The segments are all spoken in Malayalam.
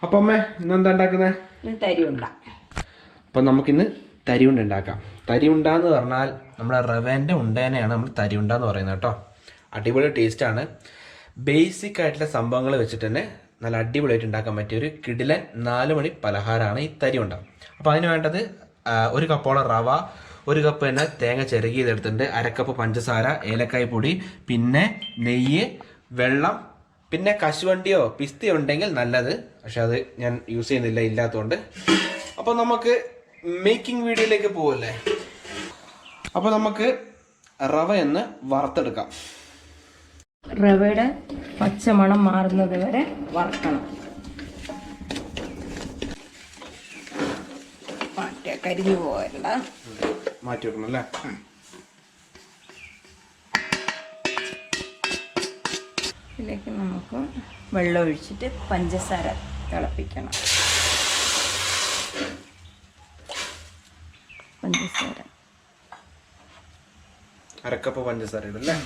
അപ്പം അമ്മേ ഇന്നെന്താ ഉണ്ടാക്കുന്നത്? തരിയുണ്ട. അപ്പം നമുക്കിന്ന് തരിയുണ്ട ഉണ്ടാക്കാം. തരിയുണ്ട എന്ന് പറഞ്ഞാൽ നമ്മുടെ റവേൻ്റെ ഉണ്ടേനെയാണ് നമ്മൾ തരിയുണ്ട എന്ന് പറയുന്നത് കേട്ടോ. അടിപൊളി ടേസ്റ്റാണ്. ബേസിക് ആയിട്ടുള്ള സംഭവങ്ങൾ വെച്ചിട്ട് തന്നെ നല്ല അടിപൊളിയായിട്ട് ഉണ്ടാക്കാൻ പറ്റിയ ഒരു കിടിലൻ 4 മണി പലഹാരമാണ് ഈ തരിയുണ്ട. അപ്പോൾ അതിന് വേണ്ടത് 1 കപ്പോളം റവ, 1 കപ്പ് തന്നെ തേങ്ങ ചിരകിയതെടുത്തിട്ടുണ്ട്, 1/2 കപ്പ് പഞ്ചസാര, ഏലക്കായ് പൊടി, പിന്നെ നെയ്യ്, വെള്ളം, പിന്നെ കശുവണ്ടിയോ പിസ്തയോ ഉണ്ടെങ്കിൽ നല്ലത്. പക്ഷെ അത് ഞാൻ യൂസ് ചെയ്യുന്നില്ല, ഇല്ലാത്തതുകൊണ്ട്. അപ്പോൾ നമുക്ക് മേക്കിംഗ് വീഡിയോയിലേക്ക് പോവല്ലേ. അപ്പോൾ നമുക്ക് റവ ഒന്ന് വറുത്തെടുക്കാം. റവയുടെ പച്ചമണം മാറുന്നത് വരെ വറുക്കണം. കരിഞ്ഞു പോകണ്ട, മാറ്റി വെക്കണം അല്ലേ. ഇതിലേക്ക് നമുക്ക് വെള്ളം ഒഴിച്ചിട്ട് പഞ്ചസാര തിളപ്പിക്കണം. പഞ്ചസാര 1/2 കപ്പ് പഞ്ചസാര ഇടല്ലേ.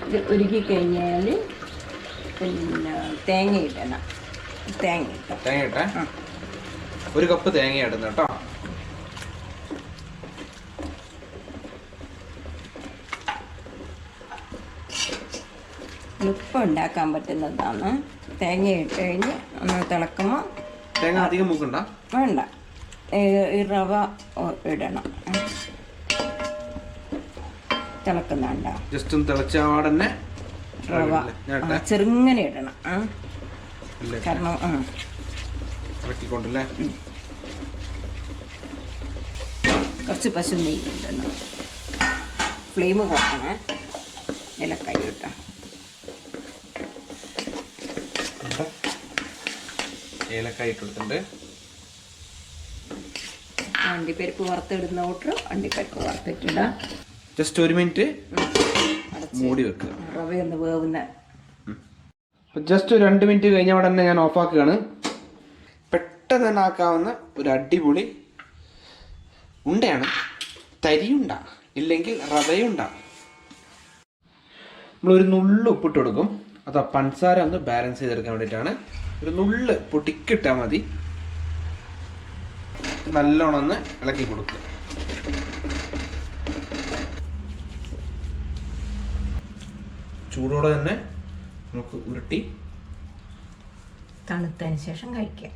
ഇത് ഉരുക്കി കഴിഞ്ഞാൽ പിന്നെ തേങ്ങ ഇടണം. തേങ്ങ ഇട്ടേ 1 കപ്പ് തേങ്ങ ഇടുന്നു കേട്ടോ. എളുപ്പം ഉണ്ടാക്കാൻ പറ്റുന്നതാണ്. തേങ്ങ ഇട്ട് കഴിഞ്ഞ് ഒന്ന് തിളക്കുമ്പോൾ തേങ്ങ അധികം മൂക്കണ്ട, വേണ്ട, ഈ റവ ഇടണം. തിളക്കുന്നുണ്ട, ജസ്റ്റ് ഒന്ന് തിളച്ചാടന്നെ റവ ചെറുങ്ങനെ ഇടണം. കാരണം ഇറക്കിക്കൊണ്ടല്ലേ. കുറച്ച് പശു നെയ്യ് ഇടണം. ഫ്ലെയിം കുറക്കണേ. ഏലക്കായ ഇട്ടാ ഏലക്കായ ഇട്ടിട്ടുണ്ട്. അണ്ടിപ്പരിപ്പ് വറുത്തിടുന്ന കൂട്ട് അണ്ടിപ്പരിപ്പ് വറുത്തിട്ടിടാം. ജസ്റ്റ് 1 മിനിറ്റ് മൂടി വെക്കുക. റവയൊന്ന് വേവുന്ന ജസ്റ്റ് 2 മിനിറ്റ് കഴിഞ്ഞ ഉടനെ ഞാൻ ഓഫാക്കുകയാണ്. പെട്ടെന്ന് തന്നെ ആക്കാവുന്ന ഒരു അടിപൊളി ഉണ്ടയാണ് തരിയുണ്ട, ഇല്ലെങ്കിൽ റവയുണ്ട. നമ്മളൊരു നുള്ളു ഉപ്പിട്ട് കൊടുക്കും. അത് ആ പഞ്ചസാര ഒന്ന് ബാലൻസ് ചെയ്തെടുക്കാൻ വേണ്ടിയിട്ടാണ്. ഒരു നുള്ള് പൊട്ടിക്കിട്ടാൽ മതി. നല്ലോണം ഒന്ന് ഇളക്കി കൊടുക്കുക. ചൂടോടെ തന്നെ നമുക്ക് ഉരുട്ടി തണുത്തതിന് ശേഷം കഴിക്കാം.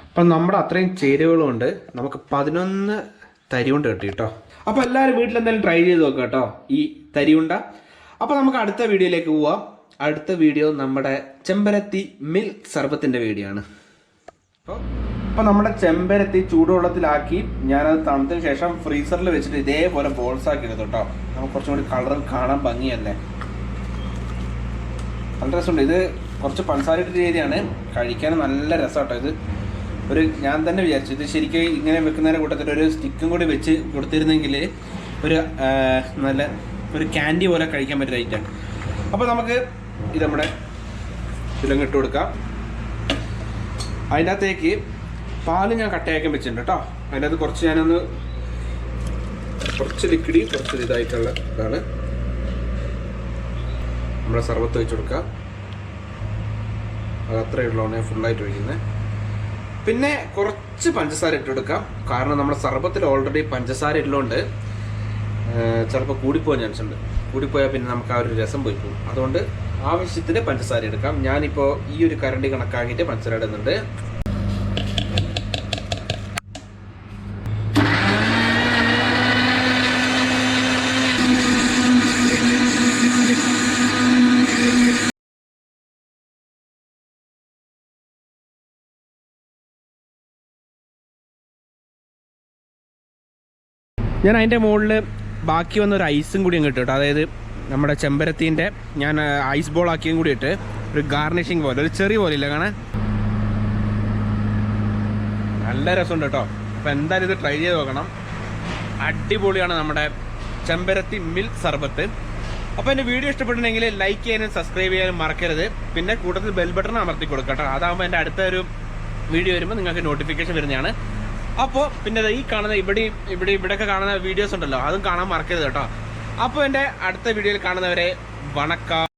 അപ്പം നമ്മുടെ അത്രയും ചേരുവകളുണ്ട്. നമുക്ക് 11 തരിയുണ്ട കിട്ടി കേട്ടോ. അപ്പോൾ എല്ലാവരും വീട്ടിലെന്തായാലും ട്രൈ ചെയ്ത് നോക്കുക കേട്ടോ ഈ തരിയുണ്ട. അപ്പോൾ നമുക്ക് അടുത്ത വീഡിയോയിലേക്ക് പോവാം. അടുത്ത വീഡിയോ നമ്മുടെ ചെമ്പരത്തി മിൽക്ക് സർബത്തിൻ്റെ വീഡിയോ ആണ്. അപ്പോൾ നമ്മുടെ ചെമ്പരത്തി ചൂടുവെള്ളത്തിലാക്കി ഞാനത് തണുത്തതിന് ശേഷം ഫ്രീസറിൽ വെച്ചിട്ട് ഇതേപോലെ ബോൾസ് ആക്കി എടുത്തു കേട്ടോ. നമുക്ക് കുറച്ചും കൂടി കളർ കാണാൻ ഭംഗിയല്ലേ, നല്ല രസമുണ്ട്. ഇത് കുറച്ച് പഞ്ചസാര ഇട്ട രീതിയാണ്, കഴിക്കാൻ നല്ല രസം കേട്ടോ. ഇത് ഞാൻ തന്നെ വിചാരിച്ചു ഇത് ശരിക്കും ഇങ്ങനെ വെക്കുന്നതിൻ്റെ കൂട്ടത്തിൽ ഒരു സ്റ്റിക്കും കൂടി വെച്ച് കൊടുത്തിരുന്നെങ്കിൽ ഒരു നല്ല ഒരു ക്യാൻഡി പോലെ കഴിക്കാൻ പറ്റിയ ഐറ്റം. അപ്പോൾ നമുക്ക് ഇത് നമ്മുടെ ഇതിലങ്ങിട്ട് കൊടുക്കാം. അതിൻ്റെ അകത്തേക്ക് പാല് ഞാൻ കട്ടയാക്കാൻ വെച്ചിട്ടുണ്ട് കേട്ടോ. അതിൻ്റെ അകത്ത് കുറച്ച് ഞാനൊന്ന് കുറച്ച് ലിക്വിഡ് കുറച്ച് ഇതായിട്ടുള്ള ഇതാണ്. നമ്മുടെ സർബത്ത് വെച്ച് കൊടുക്കാം. അത് അത്രയേ ഉള്ളൂ ഞാൻ ഫുള്ളായിട്ട് ഒഴിക്കുന്നത്. പിന്നെ കുറച്ച് പഞ്ചസാര ഇട്ട് കൊടുക്കാം. കാരണം നമ്മുടെ സർബത്തിൽ ഓൾറെഡി പഞ്ചസാര ഇട്ടുള്ളതുകൊണ്ട് ചിലപ്പോൾ കൂടിപ്പോകാൻ ചാൻസ് ഉണ്ട്. കൂടിപ്പോയാൽ പിന്നെ നമുക്ക് ആ ഒരു രസം പോയി പോകും. അതുകൊണ്ട് ആവശ്യത്തിന് പഞ്ചസാര എടുക്കാം. ഞാനിപ്പോൾ ഈ ഒരു കരണ്ടി കണക്കാക്കിയിട്ട് പഞ്ചസാര ഇടുന്നുണ്ട്. ഞാൻ അതിൻ്റെ മുകളിൽ ബാക്കി വന്ന ഒരു ഐസും കൂടി അങ്ങ് ഇട്ടു കേട്ടോ. അതായത് നമ്മുടെ ചെമ്പരത്തിൻ്റെ ഞാൻ ഐസ് ബോൾ ആക്കിയും കൂടി ഇട്ട് ഒരു ഗാർണിഷിങ് പോലെ, ഒരു ചെറിയ പോലെ ഇല്ല കാണാൻ, നല്ല രസമുണ്ട് കേട്ടോ. അപ്പോൾ എന്തായാലും ഇത് ട്രൈ ചെയ്ത് നോക്കണം. അടിപൊളിയാണ് നമ്മുടെ ചെമ്പരത്തി മിൽക്ക് സർബത്ത്. അപ്പോൾ എൻ്റെ വീഡിയോ ഇഷ്ടപ്പെട്ടിട്ടുണ്ടെങ്കിൽ ലൈക്ക് ചെയ്യാനും സബ്സ്ക്രൈബ് ചെയ്യാനും മറക്കരുത്. പിന്നെ കൂടുതൽ ബെൽ ബട്ടൺ അമർത്തി കൊടുക്കുക കേട്ടോ. അതാകുമ്പോൾ എൻ്റെ അടുത്തൊരു വീഡിയോ വരുമ്പോൾ നിങ്ങൾക്ക് നോട്ടിഫിക്കേഷൻ വരുന്നതാണ്. അപ്പോൾ പിന്നെ ഈ കാണുന്ന ഇവിടെയൊക്കെ കാണുന്ന വീഡിയോസ് ഉണ്ടല്ലോ, അതും കാണാൻ മറക്കരുത് കേട്ടോ. അപ്പോൾ എൻ്റെ അടുത്ത വീഡിയോയിൽ കാണുന്നവരെ വണക്കം.